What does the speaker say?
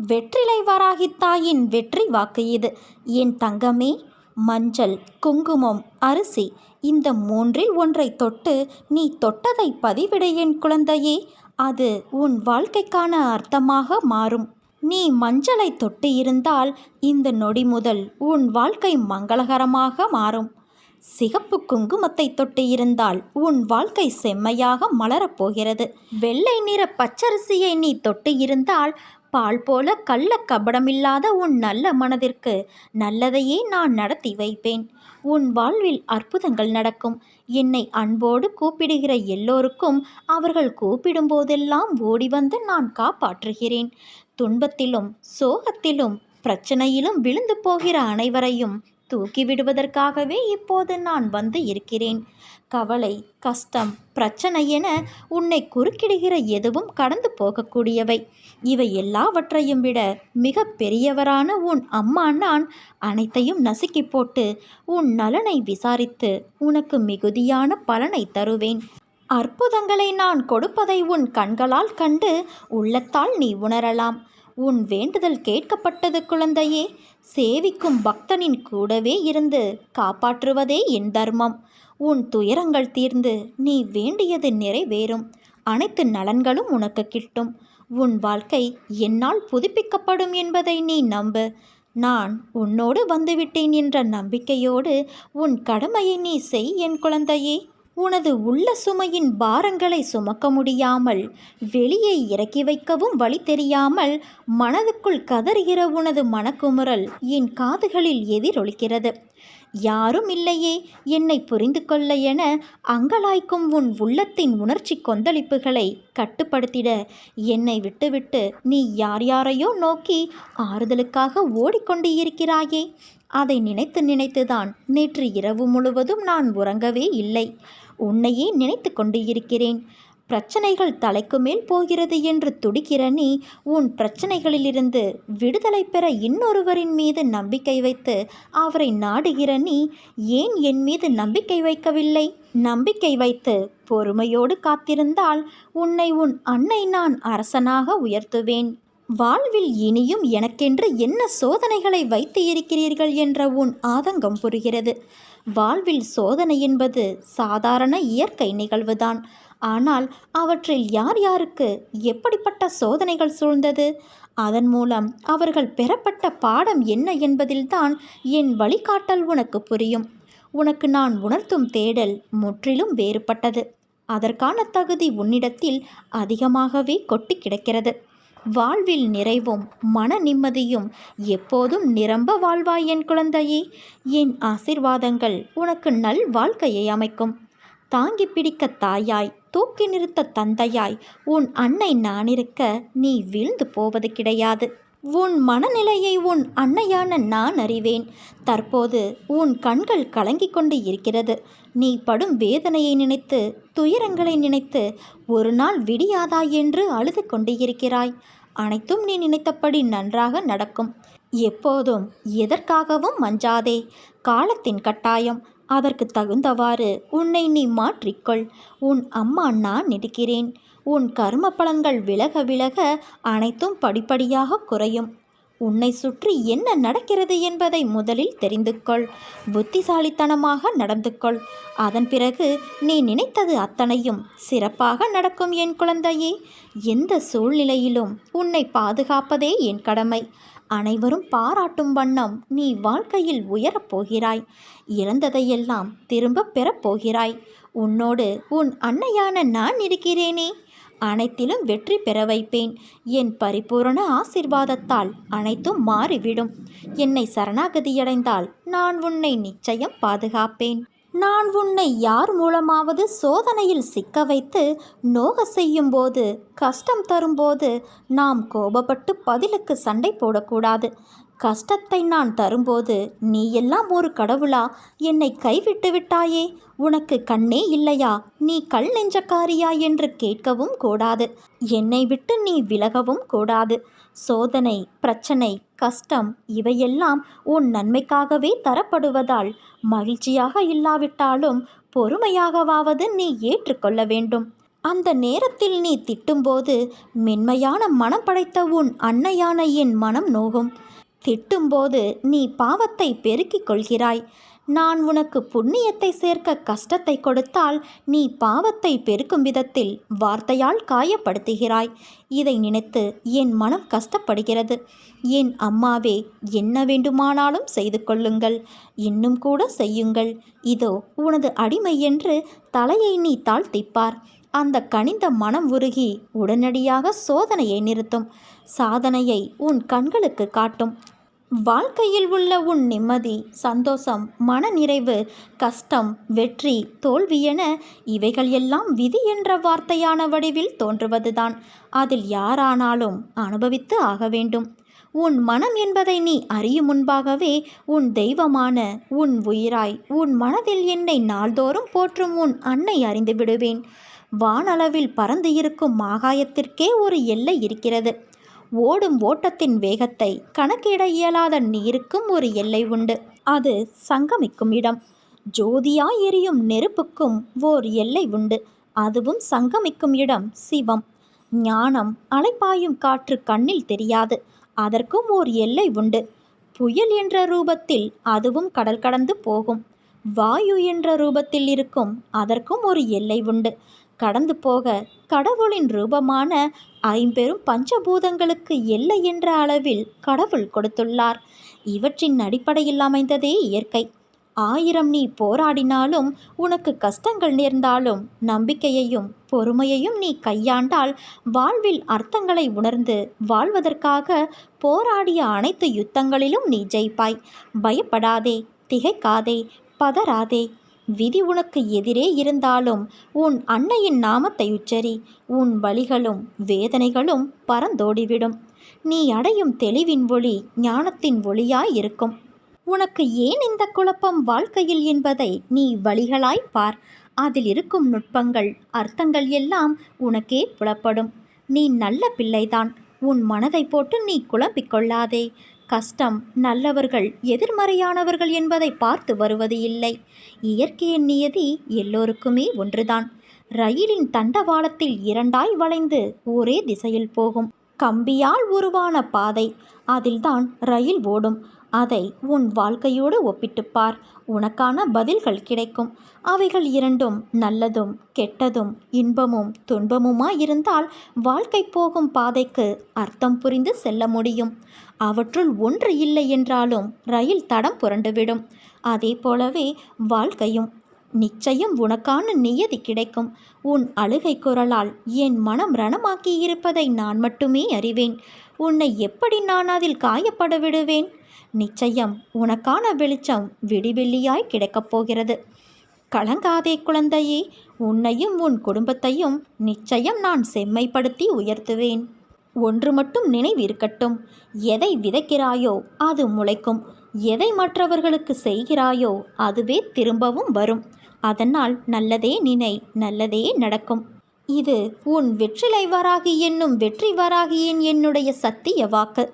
வெற்றிலை வராகி தாயின் வெற்றி வாக்கு இது. என் தங்கமே, மஞ்சள், குங்குமம், அரிசி, இந்த மூன்றில் ஒன்றை தொட்டு நீ தொட்டதை பதிவிட என் குழந்தையே. அது உன் வாழ்க்கைக்கான அர்த்தமாக மாறும். நீ மஞ்சளை தொட்டு இருந்தால் இந்த நொடி முதல் உன் வாழ்க்கை மங்களகரமாக மாறும். சிகப்பு குங்குமத்தை தொட்டு இருந்தால் உன் வாழ்க்கை செம்மையாக மலரப்போகிறது. வெள்ளை நிற பச்சரிசியை நீ தொட்டு இருந்தால் பால் போல கள்ள கபடமில்லாத உன் நல்ல மனதிற்கு நல்லதையே நான் நடத்தி வைப்பேன். உன் வாழ்வில் அற்புதங்கள் நடக்கும். என்னை அன்போடு கூப்பிடுகிற எல்லோருக்கும் அவர்கள் கூப்பிடும் போதெல்லாம் ஓடி வந்து நான் காப்பாற்றுகிறேன். துன்பத்திலும் சோகத்திலும் பிரச்சனையிலும் விழுந்து போகிற அனைவரையும் தூக்கிவிடுவதற்காகவே இப்போது நான் வந்து இருக்கிறேன். கவலை, கஷ்டம், பிரச்சனை என உன்னை குறுக்கிடுகிற எதுவும் கடந்து போகக்கூடியவை. இவை எல்லாவற்றையும் விட மிக பெரியவரான உன் அம்மா நான் அனைத்தையும் நசுக்கி போட்டு உன் நலனை விசாரித்து உனக்கு மிகுதியான பலனை தருவேன். அற்புதங்களை நான் கொடுப்பதை உன் கண்களால் கண்டு உள்ளத்தால் நீ உணரலாம். உன் வேண்டுதல் கேட்கப்பட்டது குழந்தையே. சேவிக்கும் பக்தனின் கூடவே இருந்து காப்பாற்றுவதே என் தர்மம். உன் துயரங்கள் தீர்ந்து நீ வேண்டியது நிறைவேறும். அனைத்து நலன்களும் உனக்கு கிட்டும். உன் வாழ்க்கை என்னால் புதுப்பிக்கப்படும் என்பதை நீ நம்பு. நான் உன்னோடு வந்துவிட்டேன் என்ற நம்பிக்கையோடு உன் கடமையை நீ செய் என் குழந்தையே. உனது உள்ள சுமையின் பாரங்களை சுமக்க முடியாமல் வெளியே இறக்கி வைக்கவும் வழி தெரியாமல் மனதுக்குள் கதறுகிற உனது மனக்குமுறல் என் காதுகளில் எதிரொலிக்கிறது. யாரும் இல்லையே என்னை புரிந்து கொள்ள என அங்கலாய்க்கும் உன் உள்ளத்தின் உணர்ச்சி கொந்தளிப்புகளை கட்டுப்படுத்திட என்னை விட்டுவிட்டு நீ யார் யாரையோ நோக்கி ஆறுதலுக்காக ஓடிக்கொண்டு இருக்கிறாயே. அதை நினைத்து நினைத்துதான் நேற்று இரவு முழுவதும் நான் உறங்கவே இல்லை. உன்னையே நினைத்து கொண்டு இருக்கிறேன். பிரச்சனைகள் தலைக்கு மேல் போகிறது என்று துடிக்கிற நீ உன் பிரச்சனைகளிலிருந்து விடுதலை பெற இன்னொருவரின் மீது நம்பிக்கை வைத்து அவரை நாடுகிற நீ ஏன் என் மீது நம்பிக்கை வைக்கவில்லை? நம்பிக்கை வைத்து பொறுமையோடு காத்திருந்தால் உன்னை உன் அன்னை நான் அரசனாக உயர்த்துவேன். வாழ்வில் இனியும் எனக்கென்று என்ன சோதனைகளை வைத்து இருக்கிறீர்கள் என்ற உன் ஆதங்கம் புரிகிறது. வாழ்வில் சோதனை என்பது சாதாரண இயற்கை நிகழ்வுதான். ஆனால் அவற்றில் யார் யாருக்கு எப்படிப்பட்ட சோதனைகள் சூழ்ந்தது, அதன் மூலம் அவர்கள் பெறப்பட்ட பாடம் என்ன என்பதில்தான் என் வழிகாட்டல் உனக்கு புரியும். உனக்கு நான் உணர்த்தும் தேடல் முற்றிலும் வேறுபட்டது. அதற்கான தகுதி உன்னிடத்தில் அதிகமாகவே கொட்டி கிடக்கிறது. வாழ்வில் நிறைவும் மன நிம்மதியும் எப்போதும் நிரம்ப வாழ்வாய் என் குழந்தையே. என் ஆசீர்வாதங்கள் உனக்கு நல் வாழ்க்கையை அமைக்கும். தாங்கி பிடிக்க தாயாய், தூக்கி நிறுத்த தந்தையாய் உன் அன்னை நான் இருக்க நீ வீழ்ந்து போவது கிடையாது. உன் மனநிலையை உன் அன்னையான நான் அறிவேன். தற்போது உன் கண்கள் கலங்கிக் கொண்டு இருக்கிறது. நீ படும் வேதனையை நினைத்து, துயரங்களை நினைத்து ஒரு நாள் விடியாதா என்று அழுது கொண்டு இருக்கிறாய். அனைத்தும் நீ நினைத்தபடி நன்றாக நடக்கும். எப்போதும் எதற்காகவும் மஞ்சாதே. காலத்தின் கட்டாயம். அதற்கு தகுந்தவாறு உன்னை நீ மாற்றிக்கொள். உன் அம்மா நான் இருக்கிறேன். உன் கர்ம பலன்கள் விலக விலக அனைத்தும் படிப்படியாக குறையும். உன்னை சுற்றி என்ன நடக்கிறது என்பதை முதலில் தெரிந்து கொள். புத்திசாலித்தனமாக நடந்து கொள். அதன் பிறகு நீ நினைத்தது அத்தனையும் சிறப்பாக நடக்கும் என் குழந்தையே. எந்த சூழ்நிலையிலும் உன்னை பாதுகாப்பதே என் கடமை. அனைவரும் பாராட்டும் வண்ணம் நீ வாழ்க்கையில் உயரப்போகிறாய். இழந்ததையெல்லாம் திரும்ப பெறப்போகிறாய். உன்னோடு உன் அன்னையான நான் இருக்கிறேனே. அனைத்திலும் வெற்றி பெற வைப்பேன். என் பரிபூரண ஆசீர்வாதத்தால் அனைத்தும் மாறிவிடும். என்னை சரணாகதியடைந்தால் நான் உன்னை நிச்சயம் பாதுகாப்பேன். நான் உன்னை யார் மூலமாவது சோதனையில் சிக்க வைத்து நோக செய்யும் போது, கஷ்டம் தரும்போது நாம் கோபப்பட்டு பதிலுக்கு சண்டை போடக்கூடாது. கஷ்டத்தை நான் தரும்போது நீ எல்லாம் ஒரு கடவுளா, என்னை கைவிட்டு விட்டாயே, உனக்கு கண்ணே இல்லையா, நீ கல் நெஞ்சக்காரியா என்று கேட்கவும் கூடாது. என்னை விட்டு நீ விலகவும் கூடாது. சோதனை, பிரச்சனை, கஷ்டம் இவையெல்லாம் உன் நன்மைக்காகவே தரப்படுவதால் மகிழ்ச்சியாக இல்லாவிட்டாலும் பொறுமையாகவாவது நீ ஏற்றுக்கொள்ள வேண்டும். அந்த நேரத்தில் நீ திட்டும்போது மென்மையான மனம் படைத்த உன் அன்னையான என் மனம் நோகும். திட்டும்போது நீ பாவத்தை பெருக்கிக் கொள்கிறாய். நான் உனக்கு புண்ணியத்தை சேர்க்க கஷ்டத்தை கொடுத்தால் நீ பாவத்தை பெருக்கும் விதத்தில் வார்த்தையால் காயப்படுத்துகிறாய். இதை நினைத்து என் மனம் கஷ்டப்படுகிறது. என் அம்மாவே, என்ன வேண்டுமானாலும் செய்து கொள்ளுங்கள், இன்னும் கூட செய்யுங்கள். இதோ உனது அடிமை என்று தலையை நீ தாழ்த்திப்பார். அந்த கனிந்த மனம் உருகி உடனடியாக சோதனையை நிறுத்தும். சாதனையை உன் கண்களுக்கு காட்டும். வாழ்க்கையில் உள்ள உன் நிம்மதி, சந்தோஷம், மனநிறைவு, கஷ்டம், வெற்றி, தோல்வி என இவைகள் எல்லாம் விதி என்ற வார்த்தையான வடிவில் தோன்றுவதுதான். அதில் யாரானாலும் அனுபவித்து ஆக வேண்டும். உன் மனம் என்பதை நீ அறியும் முன்பாகவே உன் தெய்வமான, உன் உயிராய், உன் மனதில் என்னை நாள்தோறும் போற்றும் உன் அன்னை அறிந்து விடுவேன். வானளவில் பறந்து இருக்கும் ஆகாயத்திற்கே ஒரு எல்லை இருக்கிறது. ஓடும் ஓட்டத்தின் வேகத்தை கணக்கிட இயலாத நீருக்கும் ஒரு எல்லை உண்டு. அது சங்கமிக்கும் இடம். ஜோதியாய் எரியும் நெருப்புக்கும் ஓர் எல்லை உண்டு. அதுவும் சங்கமிக்கும் இடம் சிவம். ஞானம், அலைப்பாயும் காற்று கண்ணில் தெரியாது. அதற்கும் ஓர் எல்லை உண்டு. புயல் என்ற ரூபத்தில் அதுவும் கடல் கடந்து போகும். வாயு என்ற ரூபத்தில் இருக்கும் அதற்கும் ஒரு எல்லை உண்டு. கடந்து போக கடவுளின் ரூபமான ஐம்பெரும் பஞ்சபூதங்களுக்கு எல்லை என்ற அளவில் கடவுள் கொடுத்துள்ளார். இவற்றின் அடிப்படையில் அமைந்ததே இயற்கை. 1000 நீ போராடினாலும், உனக்கு கஷ்டங்கள் நேர்ந்தாலும், நம்பிக்கையையும் பொறுமையையும் நீ கையாண்டால் வாழ்வில் அர்த்தங்களை உணர்ந்து வாழ்வதற்காக போராடிய அனைத்து யுத்தங்களிலும் நீ ஜெயிப்பாய். பயப்படாதே, திகைக்காதே, பதறாதே. விதி உனக்கு எதிரே இருந்தாலும் உன் அன்னையின் நாமத்தை உச்சரி. உன் வலிகளும் வேதனைகளும் பறந்தோடிவிடும். நீ அடையும் தெளிவின் ஒளி ஞானத்தின் ஒளியாயிருக்கும். உனக்கு ஏன் இந்த குழப்பம் வாழ்க்கையில் என்பதை நீ வழிகளாய் பார். அதில் இருக்கும் நுட்பங்கள், அர்த்தங்கள் எல்லாம் உனக்கே புலப்படும். நீ நல்ல பிள்ளைதான். உன் மனதை போட்டு நீ குழம்பிக் கொள்ளாதே. கஷ்டம் நல்லவர்கள் எதிர்மறையானவர்கள் என்பதை பார்த்து வருவது இல்லை. இயற்கையின் நியதி எல்லோருக்குமே ஒன்றுதான். ரயிலின் தண்டவாளத்தில் இரண்டாய் வளைந்து ஒரே திசையில் போகும். கம்பியால் உருவான பாதை, அதில்தான் ரயில் ஓடும். அதை உன் வாழ்க்கையோடு ஒப்பிட்டுப்பார். உனக்கான பதில்கள் கிடைக்கும். அவைகள் இரண்டும் நல்லதும் கெட்டதும் இன்பமும் துன்பமுமாயிருந்தால் வாழ்க்கை போகும் பாதைக்கு அர்த்தம் புரிந்து செல்ல முடியும். அவற்றுள் ஒன்று இல்லை என்றாலும் ரயில் தடம் புரண்டுவிடும். அதே போலவே வாழ்க்கையும். நிச்சயம் உனக்கான நியதி கிடைக்கும். உன் அழுகை குரலால் என் மனம் ரணமாக்கி இருப்பதை நான் மட்டுமே அறிவேன். உன்னை எப்படி நான் அதில் காயப்பட விடுவேன்? நிச்சயம் உனக்கான வெளிச்சம் விடிவெள்ளியாய் கிடைக்கப் போகிறது. கலங்காதே குழந்தையே, உன்னையும் உன் குடும்பத்தையும் நிச்சயம் நான் செம்மைப்படுத்தி உயர்த்துவேன். ஒன்று மட்டும் நினைவிருக்கட்டும், எதை விதைக்கிறாயோ அது முளைக்கும். எதை மற்றவர்களுக்கு செய்கிறாயோ அதுவே திரும்பவும் வரும். அதனால் நல்லதே நினை, நல்லதே நடக்கும். இது உன் வெற்றிலை வராகி என்னும் வெற்றி வராகியின் என்னுடைய சத்திய வாக்கு.